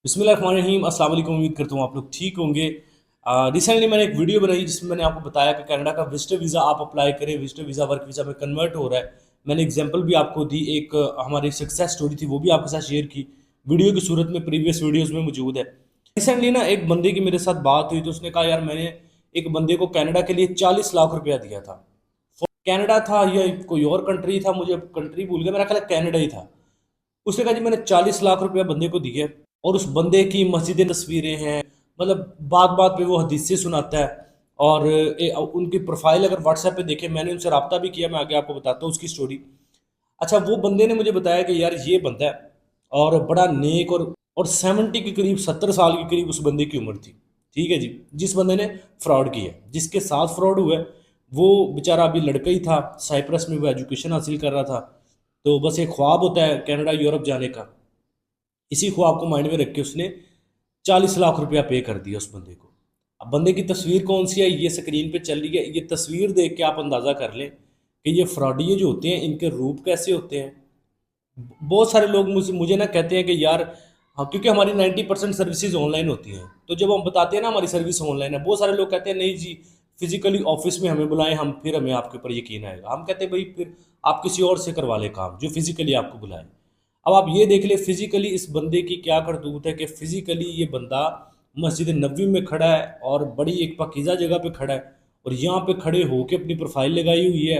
बिस्मिल्लाहिर्रहमानिर्रहीम। अस्सलाम वालेकुम। उम्मीद करता हूँ आप लोग ठीक होंगे। रिसेंटली मैंने एक वीडियो बनाई जिसमें मैंने आपको बताया कि कनाडा का विजिटर वीज़ा आप अप्लाई करें, विजिटर वीज़ा वर्क वीज़ा में कन्वर्ट हो रहा है। मैंने एग्जांपल भी आपको दी, एक हमारी सक्सेस स्टोरी थी, वो भी आपके साथ शेयर की वीडियो की सूरत में, प्रीवियस वीडियोज़ में मौजूद है। रिसेंटली ना एक बंदे की मेरे साथ बात हुई तो उसने कहा, यार मैंने एक बंदे को कनाडा के लिए 40 लाख रुपया दिया था। कनाडा था या कोई और कंट्री था, मुझे कंट्री भूल गया, मेरा ख्याल है कनाडा ही था। उसने कहा जी मैंने 40 लाख रुपया बंदे को दिए और उस बंदे की मस्जिदें तस्वीरें हैं, मतलब बात बात पे वो हदीसें सुनाता है। और उनकी प्रोफाइल अगर व्हाट्सएप पे देखें, मैंने उनसे रब्ता भी किया, मैं आगे आपको बताता हूँ उसकी स्टोरी। अच्छा, वो बंदे ने मुझे बताया कि यार ये बंदा है और बड़ा नेक, और 70 के करीब, 70 साल के करीब उस बंदे की उम्र थी। ठीक है जी। जिस बंदे ने फ्रॉड किया, जिसके साथ फ्रॉड हुआ है, वो बेचारा अभी लड़का ही था, साइप्रस में वो एजुकेशन हासिल कर रहा था। तो बस एक ख्वाब होता है कनाडा यूरोप जाने का, इसी ख्वाब को माइंड में रख के उसने 40 लाख रुपया पे कर दिया उस बंदे को। अब बंदे की तस्वीर कौन सी है, ये स्क्रीन पे चल रही है, ये तस्वीर देख के आप अंदाज़ा कर लें कि ये फ्रॉडिये जो होते हैं इनके रूप कैसे होते हैं। बहुत सारे लोग मुझे मुझे ना कहते हैं कि यार, हाँ, क्योंकि हमारी 90% सर्विसेज ऑनलाइन होती हैं, तो जब हम बताते हैं ना हमारी सर्विस ऑनलाइन है, बहुत सारे लोग कहते हैं नहीं जी, फिजिकली ऑफिस में हमें बुलाएं, हम फिर हमें आपके ऊपर यकीन आएगा। हम कहते हैं भाई फिर आप किसी और से करवा लें काम जो फिजिकली आपको बुलाए। अब आप ये देख ले फिजिकली इस बंदे की क्या करतूत है कि फिजिकली ये बंदा मस्जिद नबवी में खड़ा है और बड़ी एक पाकीज़ा जगह पे खड़ा है, और यहाँ पे खड़े होके अपनी प्रोफाइल लगाई हुई है।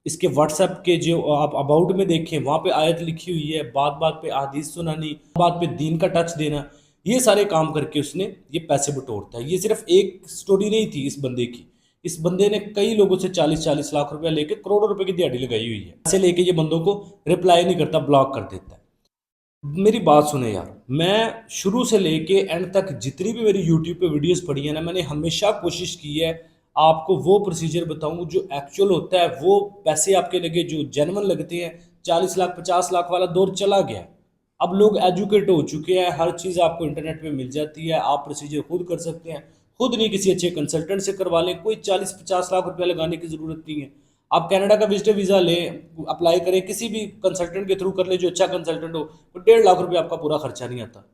इसके व्हाट्सएप के जो आप अबाउट में देखें, वहाँ पे आयत लिखी हुई है, बात बात पे अहादीस सुनानी, बात पे दीन का टच देना, ये सारे काम करके उसने ये पैसे बटोरता है। ये सिर्फ एक स्टोरी नहीं थी इस बंदे की, इस बंदे ने कई लोगों से 40-40 लाख रुपया लेके करोड़ों रुपए की दिहाड़ी लगाई हुई है। पैसे लेके ये बंदों को रिप्लाई नहीं करता, ब्लॉक कर देता है। मेरी बात सुने यार, मैं शुरू से लेके एंड तक जितनी भी मेरी यूट्यूब पे वीडियोस पड़ी है ना, मैंने हमेशा कोशिश की है आपको वो प्रोसीजर बताऊं जो एक्चुअल होता है, वो पैसे आपके लगे जो जेन्युइन लगते हैं। 40 लाख 50 लाख वाला दौर चला गया। अब लोग एजुकेट हो चुके हैं, हर चीज़ आपको इंटरनेट पे मिल जाती है, आप प्रोसीजर खुद कर सकते हैं। खुद नहीं, किसी अच्छे कंसल्टेंट से करवा लें, कोई 40-50 लाख रुपया लगाने की ज़रूरत नहीं है। आप कनाडा का विजिटर वीज़ा लें, अप्लाई करें, किसी भी कंसल्टेंट के थ्रू कर ले जो अच्छा कंसल्टेंट हो, तो 1.5 लाख रुपया आपका पूरा खर्चा नहीं आता।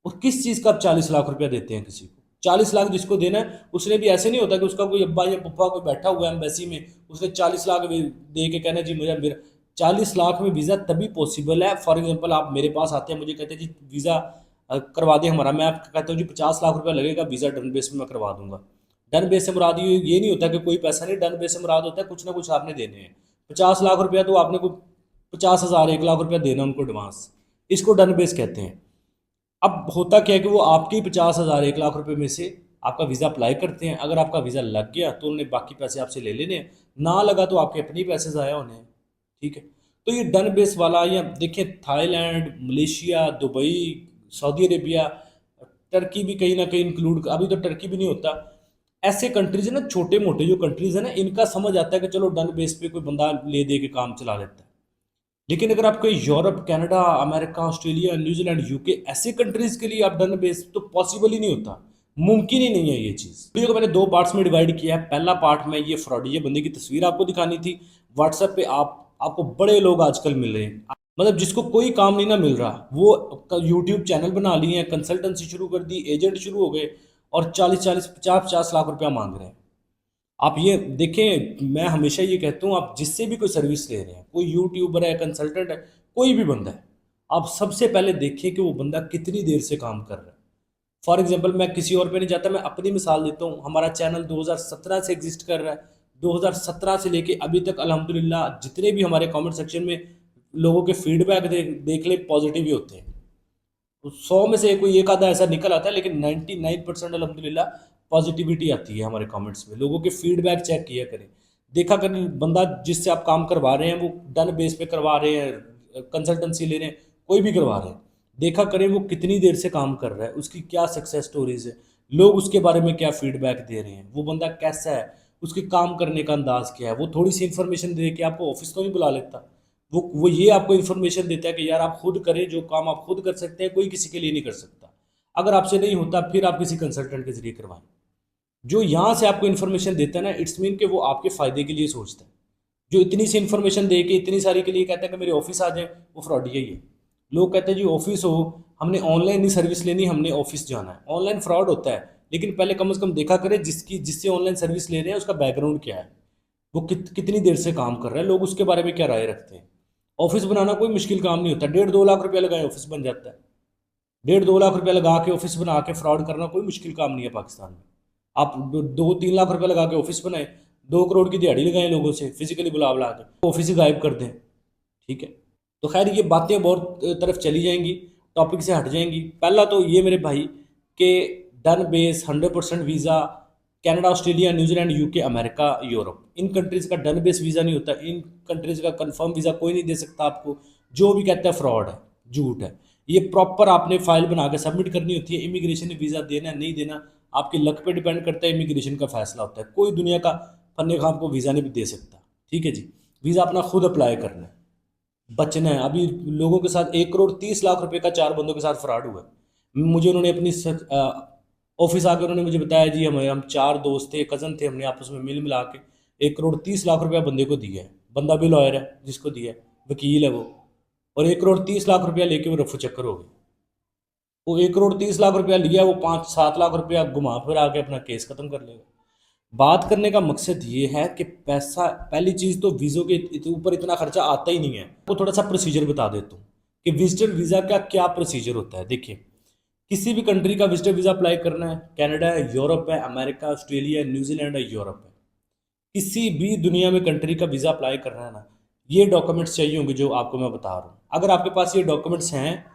और किस चीज़ का आप 40 लाख रुपया देते हैं किसी को? 40 लाख जिसको देना है उसने भी ऐसे नहीं होता कि उसका कोई अब्बा या पप्पा कोई बैठा हुआ है एम्बेसी में, उसने 40 लाख दे के कहना जी मुझे मेरा 40 लाख में वीज़ा तभी पॉसिबल है। फॉर एग्जाम्पल आप मेरे पास आते हैं, मुझे कहते हैं जी वीज़ा करवा दें हमारा, मैं आपको कहता हूँ जी 50 लाख रुपया लगेगा, वीज़ा डन बेस में मैं करवा दूंगा। डन बेस से मुराद ये नहीं होता कि कोई पैसा नहीं, डन बेस से मुराद होता है कुछ ना कुछ आपने देने हैं। 50 लाख रुपया तो आपने को 50,000 1 लाख रुपया देना उनको एडवांस, इसको डन बेस कहते हैं। अब होता क्या है कि वो आपके 50,000 1 लाख रुपए में से आपका वीज़ा अप्लाई करते हैं। अगर आपका वीज़ा लग गया तो उन्होंने बाकी पैसे आपसे ले लेने हैं, ना लगा तो आपके अपने ही पैसे ज़ाया होने हैं। ठीक है। तो ये डन बेस वाला, या देखिए Thailand, Malaysia, Dubai, Saudi Arabia, Turkey भी कहीं ना कहीं इंक्लूड, अभी तो टर्की भी नहीं होता। ऐसे कंट्रीज है ना, छोटे मोटे जो कंट्रीज है ना, इनका समझ आता है कि चलो डन बेस पे कोई बंदा ले दे के काम चला लेता है। लेकिन अगर आपको Europe, Canada, America, Australia, New Zealand, UK, ऐसे कंट्रीज के लिए आप डन बेस तो पॉसिबल ही नहीं होता, मुमकिन ही नहीं है ये चीज़। वीडियो को मैंने दो पार्ट्स में डिवाइड किया है। पहला पार्ट में ये फ्रॉडी बंदे की तस्वीर आपको दिखानी थी। व्हाट्सएप पे आपको बड़े लोग आजकल मिल रहे हैं, मतलब जिसको कोई काम नहीं ना मिल रहा, वो यूट्यूब चैनल बना लिए हैं, कंसल्टेंसी शुरू कर दी, एजेंट शुरू हो गए, और 40-40 50-50 लाख रुपया मांग रहे हैं। आप ये देखें, मैं हमेशा ये कहता हूँ, आप जिससे भी कोई सर्विस ले रहे हैं, कोई यूट्यूबर है, कंसल्टेंट है, कोई भी बंदा है, आप सबसे पहले देखिए कि वो बंदा कितनी देर से काम कर रहा है। फॉर एग्जांपल मैं किसी और पे नहीं जाता, मैं अपनी मिसाल देता हूँ। हमारा चैनल 2017 से एग्जिस्ट कर रहा है। 2017 से लेके अभी तक अल्हम्दुलिल्लाह जितने भी हमारे कमेंट सेक्शन में लोगों के फीडबैक देख ले, पॉजिटिव ही होते हैं। तो 100 में से कोई एक आधा ऐसा निकल आता है, लेकिन 99% अल्हम्दुलिल्लाह पॉजिटिविटी आती है हमारे कमेंट्स में। लोगों के फीडबैक चेक किया करें, देखा करें बंदा जिससे आप काम करवा रहे हैं वो डन बेस पे करवा रहे हैं, कंसल्टेंसी ले रहे हैं, कोई भी करवा रहे हैं, देखा करें वो कितनी देर से काम कर रहा है, उसकी क्या सक्सेस स्टोरीज है, लोग उसके बारे में क्या फीडबैक दे रहे हैं, वो बंदा कैसा है, उसके काम करने का अंदाज क्या है। वो थोड़ी सी इन्फॉर्मेशन दे के आपको ऑफिस तो नहीं बुला लेता, वो ये आपको इन्फॉर्मेशन देता है कि यार आप खुद करें, जो काम आप खुद कर सकते हैं कोई किसी के लिए नहीं कर सकता। अगर आपसे नहीं होता फिर आप किसी कंसल्टेंट के जरिए करवाएं। जो यहाँ से आपको इन्फॉर्मेशन देता है ना, इट्स मीन कि वो आपके फायदे के लिए सोचता है। जो इतनी सी इन्फॉर्मेशन दे के इतनी सारी के लिए कहता है कि मेरे ऑफिस आ जाए, वो फ्रॉडी है। ये लोग कहते हैं जी ऑफिस हो, हमने ऑनलाइन ही सर्विस लेनी, हमने ऑफिस जाना है। ऑनलाइन फ्रॉड होता है, लेकिन पहले कम से कम देखा करें जिससे ऑनलाइन सर्विस ले रहे हैं उसका बैकग्राउंड क्या है, वो कितनी देर से काम कर रहा है, लोग उसके बारे में क्या राय रखते हैं। ऑफिस बनाना कोई मुश्किल काम नहीं होता, 1.5-2 लाख रुपया लगाए ऑफिस बन जाता है। 1.5-2 लाख रुपया लगा के ऑफिस बना के फ्रॉड करना कोई मुश्किल काम नहीं है पाकिस्तान में। आप 2-3 लाख रुपया लगा के ऑफिस बनाए, 2 करोड़ की दिहाड़ी लगाएं लोगों से, फिजिकली बुला बुला के ऑफिस ही गायब कर दें। ठीक है, तो खैर ये बातें बहुत तरफ चली जाएंगी, टॉपिक से हट जाएंगी। पहला तो ये मेरे भाई के done base 100% visa Canada, Australia, New Zealand, UK, America, Europe, इन कंट्रीज़ का डन बेस वीज़ा नहीं होता। इन कंट्रीज़ का कंफर्म वीज़ा कोई नहीं दे सकता आपको। जो भी कहता है फ्रॉड है, झूठ है। ये प्रॉपर आपने फाइल बना के सबमिट करनी होती है। इमिग्रेशन ने वीज़ा देना नहीं देना आपके लक पे डिपेंड करता है, इमिग्रेशन का फैसला होता है। कोई दुनिया का फन्ने खाम को वीज़ा नहीं दे सकता। ठीक है जी, वीज़ा अपना खुद अप्लाई करना है, बचना है। अभी लोगों के साथ 1 करोड़ 30 लाख रुपए का 4 बंदों के साथ फ्रॉड हुआ है। मुझे उन्होंने अपनी ऑफिस आकर उन्होंने मुझे बताया जी हम 4 दोस्त थे, कज़न थे, हमने आपस में मिल मिला के 1 करोड़ 30 लाख रुपया बंदे को दिया है। बंदा भी लॉयर है जिसको दिया है, वकील है वो, और 1 करोड़ 30 लाख रुपया लेके वो रफू चक्कर हो गए। वो 1 करोड़ 30 लाख रुपया लिया, वो 5-7 लाख रुपया घुमा फिरा के अपना केस खत्म कर लेगा। बात करने का मकसद ये है कि पैसा, पहली चीज़ तो वीज़ों के ऊपर इतना खर्चा आता ही नहीं है। तो थोड़ा सा प्रोसीजर बता देता हूँ कि विजिटर वीज़ा का क्या प्रोसीजर होता है। देखिए, किसी भी कंट्री का विजिटर वीज़ा अप्लाई करना है, कनाडा है, यूरोप है, अमेरिका, ऑस्ट्रेलिया, न्यूजीलैंड है, यूरोप है, किसी भी दुनिया में कंट्री का वीज़ा अप्लाई करना है ना, ये डॉक्यूमेंट्स चाहिए होंगे जो आपको मैं बता रहा हूँ। अगर आपके पास ये डॉक्यूमेंट्स हैं,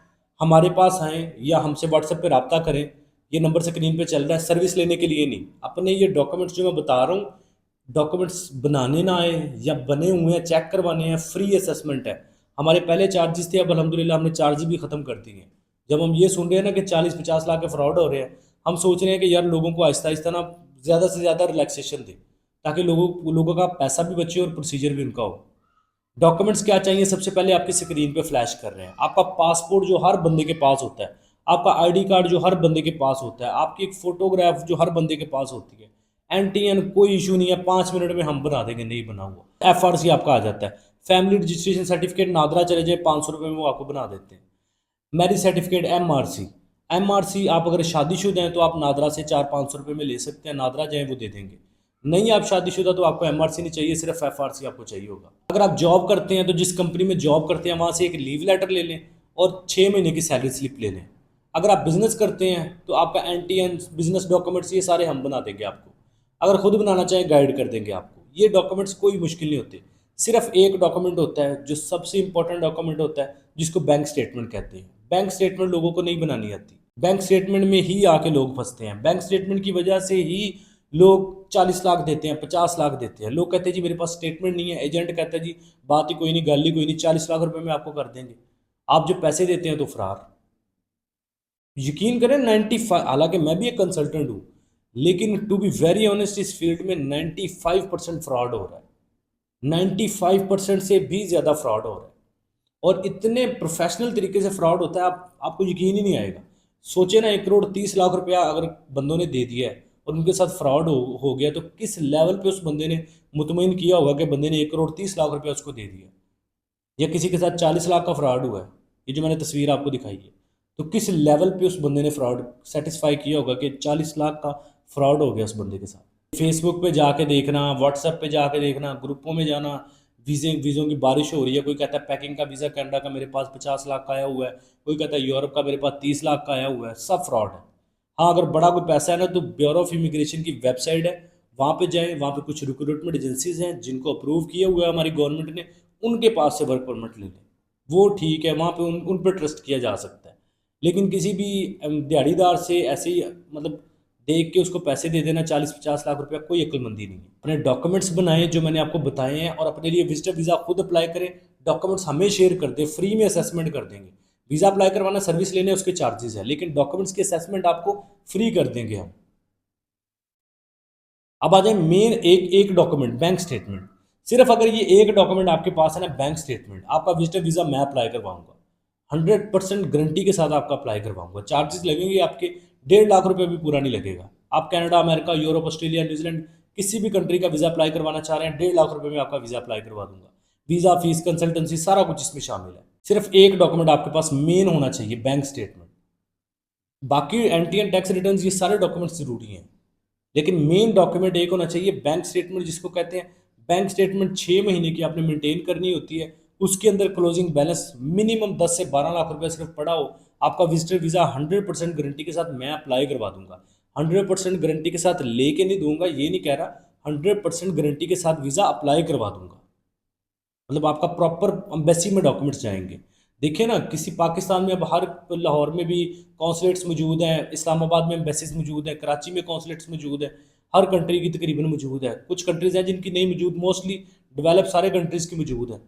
हमारे पास आएँ या हमसे व्हाट्सएप पे रब्ता करें, ये नंबर स्क्रीन पे चल रहा है, सर्विस लेने के लिए नहीं, अपने ये डॉक्यूमेंट्स जो मैं बता रहा हूँ, डॉक्यूमेंट्स बनाने ना आए या बने हुए हैं, चेक करवाने हैं, फ्री असेसमेंट है। हमारे पहले चार्जेस थे, अब अल्हम्दुलिल्लाह हमने चार्ज भी ख़त्म कर दिए हैं। जब हम ये सुन रहे हैं ना कि 40-50 लाख के फ्रॉड हो रहे हैं, हम सोच रहे हैं कि यार लोगों को आहिस्ता आहिस्ता ना ज़्यादा से ज़्यादा रिलैक्सेशन दें, ताकि लोगों का पैसा भी बचे और प्रोसीजर भी उनका हो। डॉक्यूमेंट्स क्या चाहिए, सबसे पहले आपकी स्क्रीन पे फ्लैश कर रहे हैं। आपका पासपोर्ट जो हर बंदे के पास होता है, आपका आईडी कार्ड जो हर बंदे के पास होता है, आपकी एक फ़ोटोग्राफ जो हर बंदे के पास होती है। एनटीएन कोई इशू नहीं है, 5 मिनट में हम बना देंगे, नहीं बना हुआ। एफआरसी आपका आ जाता है। फैमिली रजिस्ट्रेशन सर्टिफिकेट नादरा चले जाए, 500 रुपये में वो आपको बना देते हैं। मैरिज सर्टिफिकेट, एमआरसी, एमआरसी आप अगर शादीशुदा हैं तो आप नादरा से 400-500 रुपये में ले सकते हैं, नादरा जाएँ वो दे देंगे। नहीं आप शादीशुदा तो आपको एमआरसी नहीं चाहिए, सिर्फ एफआरसी आपको चाहिए होगा। अगर आप जॉब करते हैं तो जिस कंपनी में जॉब करते हैं वहाँ से एक लीव लेटर ले लें और 6 महीने की सैलरी स्लिप ले लें। अगर आप बिजनेस करते हैं तो आपका एनटीएन, बिजनेस डॉक्यूमेंट्स, ये सारे हम बना देंगे आपको। अगर खुद बनाना चाहें गाइड कर देंगे आपको। ये डॉक्यूमेंट्स कोई मुश्किल नहीं होते। सिर्फ एक डॉक्यूमेंट होता है जो सबसे इंपॉर्टेंट डॉक्यूमेंट होता है, जिसको बैंक स्टेटमेंट कहते हैं। बैंक स्टेटमेंट लोगों को नहीं बनानी आती। बैंक स्टेटमेंट में ही आके लोग फंसते हैं। बैंक स्टेटमेंट की वजह से ही लोग 40 लाख देते हैं, 50 लाख देते हैं। लोग कहते हैं जी मेरे पास स्टेटमेंट नहीं है, एजेंट कहता है जी बात ही कोई नहीं, गाली ही कोई नहीं, 40 लाख रुपए में आपको कर देंगे। आप जो पैसे देते हैं तो फरार। यकीन करें 95, हालांकि मैं भी एक कंसल्टेंट हूँ, लेकिन टू बी वेरी ऑनेस्ट इस फील्ड में 95% फ्रॉड हो रहा है। 95% से भी ज़्यादा फ्रॉड हो रहा है, और इतने प्रोफेशनल तरीके से फ्रॉड होता है आपको यकीन ही नहीं आएगा। सोचे ना, 1 करोड़ 30 लाख रुपया अगर बंदों ने दे दिया है और उनके साथ फ्रॉड हो गया, तो किस लेवल पे उस बंदे ने मुतमईन किया होगा कि बंदे ने 1 करोड़ 30 लाख रुपया उसको दे दिया। या किसी के साथ 40 लाख का फ्रॉड हुआ है, ये जो मैंने तस्वीर आपको दिखाई है, तो किस लेवल पे उस बंदे ने फ्रॉड सेटिस्फाई किया होगा कि 40 लाख का फ्रॉड हो गया उस बंदे के साथ। फेसबुक पे जाके देखना, व्हाट्सएप पे जाके देखना, ग्रुपों में जाना, वीज़ों की बारिश हो रही है। कोई कहता है पैकिंग का वीज़ा कनाडा का मेरे पास 50 लाख का आया हुआ है, कोई कहता है यूरोप का मेरे पास 30 लाख का आया हुआ है। सब फ्रॉड है। हाँ, अगर बड़ा कोई पैसा है ना, तो ब्यूरो ऑफ इमिग्रेशन की वेबसाइट है, वहाँ पे जाएँ। वहाँ पे कुछ रिक्रूटमेंट एजेंसीज हैं जिनको अप्रूव किया हुआ है हमारी गवर्नमेंट ने, उनके पास से वर्क परमिट ले लें, वो ठीक है। वहाँ पे उन पर ट्रस्ट किया जा सकता है। लेकिन किसी भी दिहाड़ीदार से ऐसे ही मतलब देख के उसको पैसे दे देना 40-50 लाख रुपया, कोई अक्लमंदी नहीं है। अपने डॉक्यूमेंट्स बनाएं जो मैंने आपको बताए हैं, और अपने लिए विजिटर वीज़ा खुद अप्लाई करें। डॉक्यूमेंट्स हमें शेयर कर दें, फ्री में असेसमेंट कर देंगे। वीज़ा अप्लाई करवाना, सर्विस लेने उसके चार्जेस है, लेकिन डॉक्यूमेंट्स की असेसमेंट आपको फ्री कर देंगे हम। अब आ जाए मेन एक डॉक्यूमेंट, बैंक स्टेटमेंट। सिर्फ अगर ये एक डॉक्यूमेंट आपके पास है ना, बैंक स्टेटमेंट, आपका विजिटर वीज़ा मैं अप्लाई करवाऊंगा। 100% गारंटी के साथ आपका अप्लाई करवाऊंगा। चार्जेस लगेंगे आपके 1.5 लाख रुपये भी पूरा नहीं लगेगा। आप Canada, America, Europe, Australia, New Zealand किसी भी कंट्री का वीज़ा अप्लाई करवाना चाह रहे हैं, 1.5 लाख रुपये में आपका वीज़ा अप्लाई करवा दूंगा। वीज़ा फीस, कंसल्टेंसी, सारा कुछ इसमें शामिल है। सिर्फ एक डॉक्यूमेंट आपके पास मेन होना चाहिए, बैंक स्टेटमेंट। बाकी एंटी एंड टैक्स रिटर्न ये सारे डॉक्यूमेंट्स जरूरी हैं, लेकिन मेन डॉक्यूमेंट एक होना चाहिए बैंक स्टेटमेंट, जिसको कहते हैं बैंक स्टेटमेंट 6 महीने की आपने मेंटेन करनी होती है। उसके अंदर क्लोजिंग बैलेंस मिनिमम 10 से 12 लाख रुपए सिर्फ पड़ा हो। आपका विजिटर वीज़ा 100% गारंटी के साथ मैं अप्लाई करवा दूंगा। 100% गारंटी के साथ लेके नहीं दूंगा, ये नहीं कह रहा, 100% गारंटी के साथ वीज़ा अप्लाई करवा दूंगा। मतलब आपका प्रॉपर एम्बेसी में डॉक्यूमेंट्स जाएंगे। देखिए ना, किसी पाकिस्तान में अब हर लाहौर में भी कौंसलेट्स मौजूद हैं, इस्लामाबाद में एम्बेसीज मौजूद हैं, कराची में कौंसलेट्स मौजूद हैं, हर कंट्री की तकरीबन मौजूद है। कुछ कंट्रीज हैं जिनकी नहीं मौजूद, मोस्टली डेवलप सारे कंट्रीज की मौजूद है।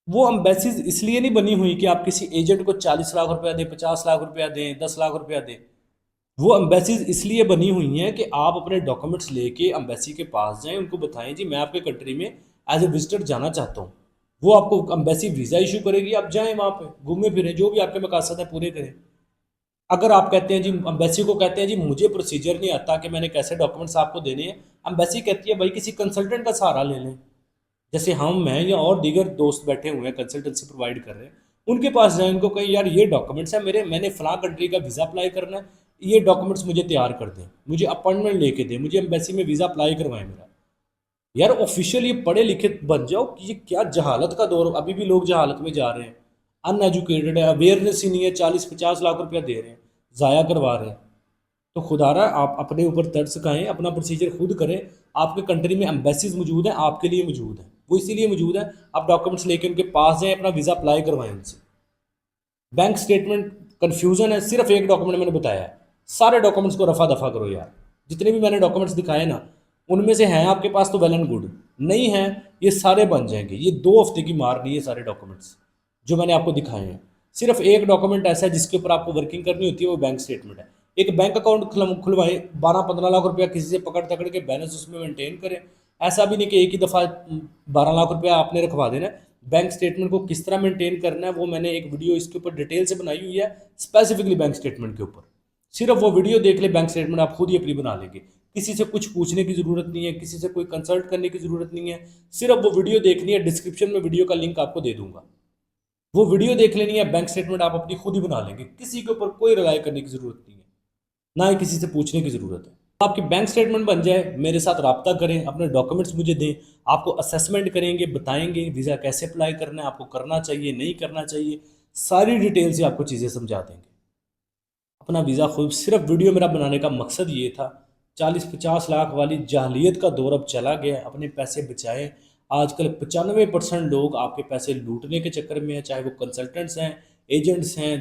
वो एम्बेसीज इसलिए नहीं बनी हुई कि आप किसी एजेंट को 40 लाख रुपया दें, 50 लाख रुपया दें, 10 लाख रुपया दें। वो एम्बेसीज इसलिए बनी हुई हैं कि आप अपने डॉक्यूमेंट्स लेके एम्बेसी के पास जाएं, उनको बताएं जी मैं आपके कंट्री में एज ए विजिटर जाना चाहता हूँ। वो आपको एम्बेसी वीज़ा इशू करेगी, आप जाएं वहाँ पे, घूमें फिरें, जो भी आपके मकासद हैं पूरे करें। अगर आप कहते हैं जी, एम्बेसी को कहते हैं जी मुझे प्रोसीजर नहीं आता कि मैंने कैसे डॉक्यूमेंट्स आपको देने हैं, एम्बेसी कहती है भाई किसी कंसल्टेंट का सहारा ले लें। जैसे हम, मैं या और दीगर दोस्त बैठे हुए हैं कंसल्टेंसी प्रोवाइड कर रहे हैं, उनके पास जाएं, उनको कहें यार ये डॉक्यूमेंट्स है मेरे, मैंने फलां कंट्री का वीज़ा अप्लाई करना है, ये डॉक्यूमेंट्स मुझे तैयार कर दें, मुझे अपॉइंटमेंट लेके दें, मुझे एम्बेसी में वीज़ा अप्लाई करवाएं मेरा। यार ऑफिशियल ये पढ़े लिखे बन जाओ कि ये क्या जहालत का दौर, अभी भी लोग जहालत में जा रहे हैं, अनएजुकेटेड है, अवेयरनेस ही नहीं है, 40-50 लाख रुपया दे रहे हैं, ज़ाया करवा रहे हैं। तो खुदारा आप अपने ऊपर तरस खाएं, अपना प्रोसीजर खुद करें। आपके कंट्री में एम्बेसीज मौजूद हैं, आपके लिए मौजूद है, वो इसीलिए मौजूद है, आप डॉक्यूमेंट्स लेके उनके पास जाएं, अपना वीज़ा अप्लाई करवाएं उनसे। बैंक स्टेटमेंट कन्फ्यूज़न है, सिर्फ एक डॉक्यूमेंट मैंने बताया है, सारे डॉक्यूमेंट्स को रफा दफा करो यार। जितने भी मैंने डॉक्यूमेंट्स दिखाए ना, उनमें से हैं आपके पास तो वेल एंड गुड, नहीं हैं ये सारे बन जाएंगे। ये 2 हफ्ते की मार नहीं है सारे डॉक्यूमेंट्स जो मैंने आपको दिखाए हैं। सिर्फ एक डॉक्यूमेंट ऐसा है जिसके ऊपर आपको वर्किंग करनी होती है, वो बैंक स्टेटमेंट है। एक बैंक अकाउंट खुलवाएं, 12-15 लाख रुपया किसी से पकड़ तकड़ के बैलेंस उसमें मेंटेन करें। ऐसा भी नहीं कि एक ही दफ़ा 12 लाख रुपया आपने रखवा देना है। बैंक स्टेटमेंट को किस तरह मेंटेन करना है वो मैंने एक वीडियो इसके ऊपर डिटेल से बनाई हुई है, स्पेसिफिकली बैंक स्टेटमेंट के ऊपर। सिर्फ वो वीडियो देख ले, बैंक स्टेटमेंट आप खुद ही अपनी बना लेंगे। किसी से कुछ पूछने की ज़रूरत नहीं है, किसी से कोई कंसल्ट करने की ज़रूरत नहीं है, सिर्फ वो वीडियो देखनी है। डिस्क्रिप्शन में वीडियो का लिंक आपको दे दूंगा, वो वीडियो देख लेनी है, बैंक स्टेटमेंट आप अपनी खुद ही बना लेंगे। किसी के ऊपर कोई रिलाई करने की ज़रूरत नहीं है, ना ही किसी से पूछने की ज़रूरत है। आपकी बैंक स्टेटमेंट बन जाए, मेरे साथ रब्ता करें, अपने डॉक्यूमेंट्स मुझे दें, आपको असेसमेंट करेंगे, बताएंगे वीज़ा कैसे अप्लाई करना है, आपको करना चाहिए नहीं करना चाहिए, सारी डिटेल से आपको चीज़ें समझा देंगे। अपना वीज़ा खुद, सिर्फ वीडियो मेरा बनाने का मकसद ये था। 40-50 लाख वाली जाहलियत का दौर अब चला गया, अपने पैसे बचाएं। आजकल 95% लोग आपके पैसे लूटने के चक्कर में है, चाहे वो कंसल्टेंट्स हैं, एजेंट्स हैं,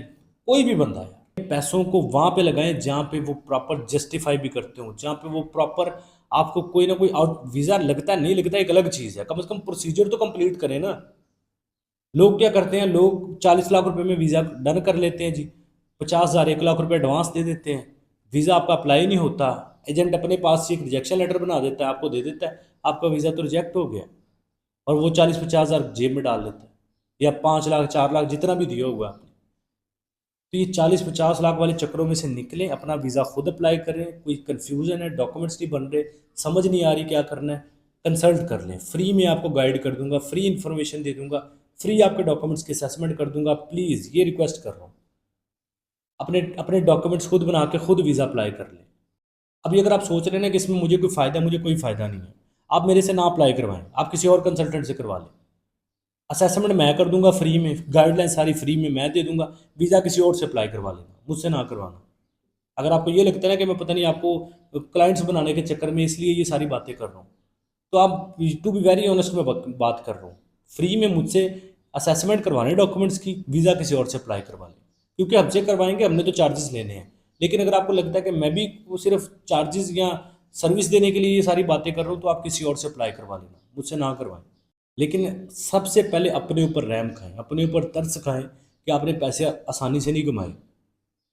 कोई भी बंदा है। पैसों को वहाँ पे लगाएं जहाँ पे वो प्रॉपर जस्टिफाई भी करते हो, जहाँ पे वो प्रॉपर आपको कोई ना कोई आउट वीज़ा लगता है नहीं लगता एक अलग चीज़ है, कम से कम प्रोसीजर तो कंप्लीट करें ना। लोग क्या करते हैं, लोग 40 लाख रुपए में वीज़ा डन कर लेते हैं जी, 50,000 1 लाख रुपए एडवांस दे देते हैं, वीज़ा आपका अप्लाई नहीं होता, एजेंट अपने पास से एक रिजेक्शन लेटर बना देता है, आपको दे देता है, आपका वीज़ा तो रिजेक्ट हो गया, और वो 40-50 हज़ार जेब में डाल देता है, या 5 लाख 4 लाख जितना भी दिया हुआ आपने। तो ये 40-50 लाख वाले चक्करों में से निकलें, अपना वीज़ा खुद अप्लाई करें। कोई कन्फ्यूज़न है, डॉक्यूमेंट्स नहीं बन रहे, समझ नहीं आ रही क्या करना है, कंसल्ट कर लें, फ्री में आपको गाइड कर दूंगा, फ्री इन्फॉर्मेशन दे दूंगा, फ्री आपके डॉक्यूमेंट्स की असेसमेंट कर दूंगा। प्लीज़ ये रिक्वेस्ट कर रहा हूँ, अपने अपने डॉक्यूमेंट्स खुद बना के खुद वीज़ा अप्लाई कर लें। अभी अगर आप सोच रहे हैं ना कि इसमें मुझे कोई फ़ायदा, मुझे कोई फ़ायदा नहीं है, आप मेरे से ना अप्लाई करवाएं, आप किसी और कंसल्टेंट से करवा लें। असेसमेंट मैं कर दूंगा फ्री में, गाइडलाइन सारी फ्री में मैं दे दूंगा, वीज़ा किसी और से अप्लाई करवा लेना, मुझसे ना करवाना। अगर आपको ये लगता है ना कि मैं पता नहीं आपको क्लाइंट्स बनाने के चक्कर में इसलिए ये सारी बातें कर रहा हूँ, तो आप, टू बी वेरी ऑनेस्ट में बात कर रहा हूँ, फ्री में मुझसे असेसमेंट करवाने डॉक्यूमेंट्स की, वीज़ा किसी और से अप्लाई करवा लें, क्योंकि हमसे करवाएंगे, हमने तो चार्जेस लेने हैं। लेकिन अगर आपको लगता है कि मैं भी वो सिर्फ चार्जेस या सर्विस देने के लिए ये सारी बातें कर रहा हूँ, तो आप किसी और से अप्लाई करवा लेना, मुझसे ना करवाएं। लेकिन सबसे पहले अपने ऊपर रहम खाएं, अपने ऊपर तरस खाएं कि आपने पैसे आसानी से नहीं कमाए।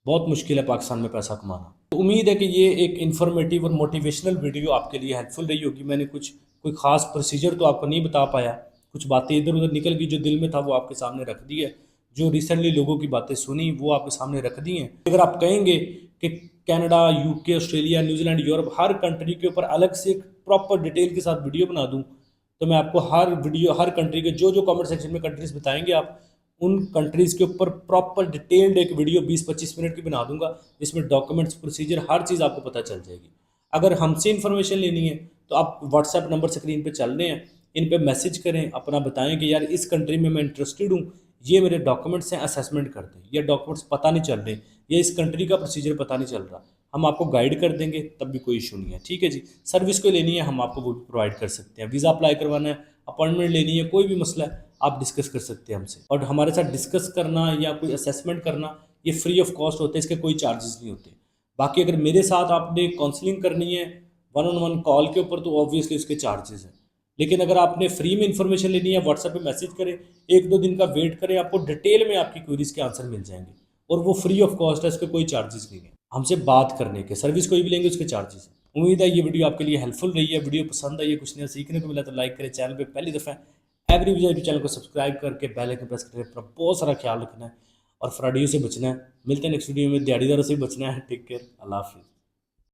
बहुत मुश्किल है पाकिस्तान में पैसा कमाना। तो उम्मीद है कि ये एक इन्फॉर्मेटिव और मोटिवेशनल वीडियो आपके लिए हेल्पफुल रही होगी। मैंने कुछ कोई ख़ास प्रोसीजर तो आपको नहीं बता पाया, कुछ बातें इधर उधर निकल गई, जो दिल में था वो आपके सामने रख दी है, जो रिसेंटली लोगों की बातें सुनी वो आपके सामने रख दी हैं। अगर आप कहेंगे कि Canada, UK, Australia, New Zealand, Europe, हर कंट्री के ऊपर अलग से एक प्रॉपर डिटेल के साथ वीडियो बना दूँ, तो मैं आपको हर वीडियो, हर कंट्री के जो जो कमेंट सेक्शन में कंट्रीज बताएंगे आप उन कंट्रीज़ के ऊपर प्रॉपर डिटेल्ड एक वीडियो 20-25 मिनट की बना दूंगा, जिसमें डॉक्यूमेंट्स, प्रोसीजर, हर चीज़ आपको पता चल जाएगी। अगर हमसे इन्फॉर्मेशन लेनी है तो आप व्हाट्सएप नंबर स्क्रीन पे चल रहे हैं, इन पे मैसेज करें, अपना बताएं कि यार इस कंट्री में मैं इंटरेस्टेड हूँ, ये मेरे डॉक्यूमेंट्स हैं, असेसमेंट कर दें। ये डॉक्यूमेंट्स पता नहीं चल रहे, ये इस कंट्री का प्रोसीजर पता नहीं चल रहा, हम आपको गाइड कर देंगे, तब भी कोई इशू नहीं है। ठीक है जी, सर्विस कोई लेनी है हम आपको वो भी प्रोवाइड कर सकते हैं। वीज़ा अप्लाई करवाना है, अपॉइंटमेंट लेनी है, कोई भी मसला है, आप डिस्कस कर सकते हैं हमसे। और हमारे साथ डिस्कस करना या कोई असेसमेंट करना ये फ्री ऑफ कॉस्ट होते हैं, इसके कोई चार्जेस नहीं होते। बाकी अगर मेरे साथ आपने काउंसलिंग करनी है वन ऑन वन कॉल के ऊपर, तो ऑब्वियसली उसके चार्जेस हैं। लेकिन अगर आपने फ्री में इन्फॉर्मेशन लेनी है, व्हाट्सएप पे मैसेज करें, 1-2 दिन का वेट करें, आपको डिटेल में आपकी क्वेरीज के आंसर मिल जाएंगे, और वो फ्री ऑफ कॉस्ट है, इसके कोई चार्जेस नहीं है। हमसे बात करने के, सर्विस कोई भी लेंगे उसके चार्जेस हैं। उम्मीद है ये वीडियो आपके लिए हेल्पफुल रही है। वीडियो पसंद आई है, कुछ नया सीखने को मिला तो लाइक करें। चैनल पे पहली दफ़ा एवरी वीडियो चैनल को सब्सक्राइब करके बेल आइकन प्रेस करके अपना बहुत सारा ख्याल रखना है और फ्रॉडियो से बचना है। मिलते हैं नेक्स्ट वीडियो में, दिहाड़ीदारों से भी बचना है। टेक केयर, अल्लाह हाफिज़।